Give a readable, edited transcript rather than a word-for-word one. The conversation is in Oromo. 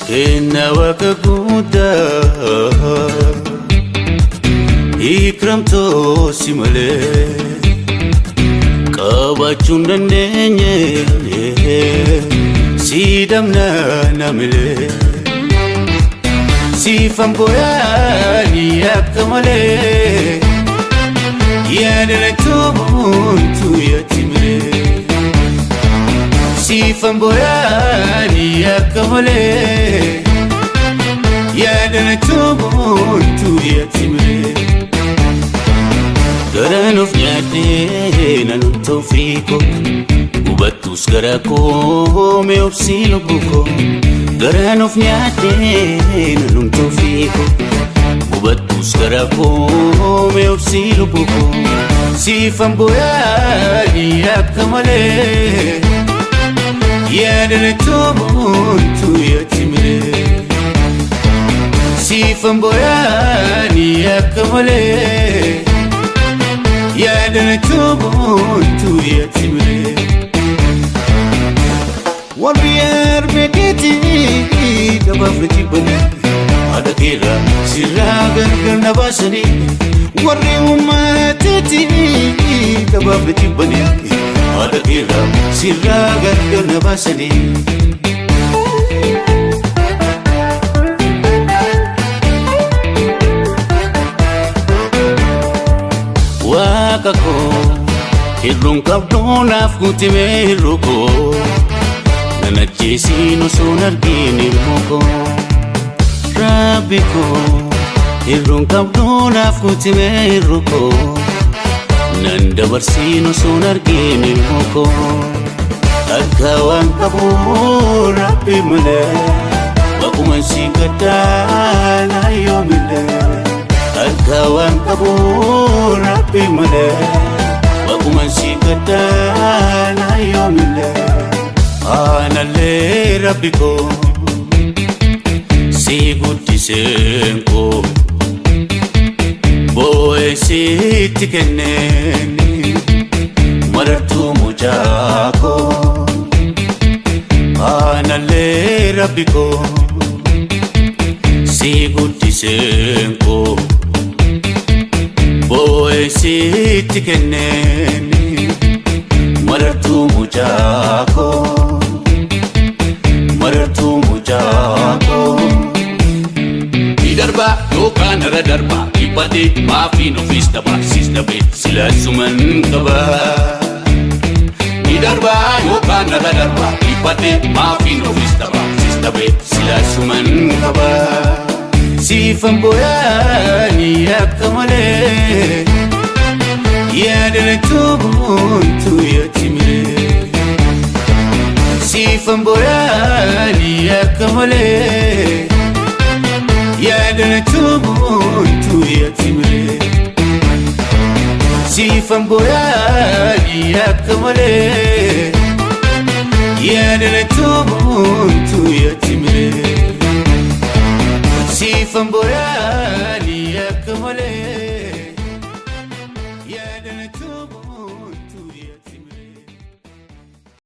Inna waka guda ikramto simale qabachun dandenye sidamna namile sifam boyani akamale yadana tubuntu yatimile sifam boyani akamale yadana tubuntu yatimile garanuf nyate nanu tawfiko ubatus garako me obsilo buko garanuf nyate nanu tawfiko ubatus garako me obsilo buko sifam boyani akamale yadana tubuntu yatimile sifam boyani akamale yadana tubuntu yatimile warrior beketi dabafriti bani adakira siragar garnabasani warri ummatati dabafriti bani adakira siragar garnabasani wakako hirrun qabdunaaf gutime hirruko nanajjeesino sun argin ilmuko rabbiko hirrun qabdunaaf gutime hirruko nan dabarsino sun argin ilmuko akka waan qabu rabbi male waquman si gaddaana yoomile akka waan qabu rabbi male waquman si gaddaana yoomile analle rabbiko si guddisenko boye sitti kenneni marartu mujaako analle rabbiko si guddisenko boye sitti kenneni marartu mujaako marartu mujaako idarba yookaan irra darba dhibbate maafiin ofiis daba siis dabe sila suman qaba idarba yookaan irra darba dhibbate maafiin ofiis daba siis dabe sila suman qaba sifam boyani akamale yadana tubuntu yatimile sifam boyani akamale yadana tubuntu yatimile sifam boyani akamale yadana tubuntu yatimile sifam boyani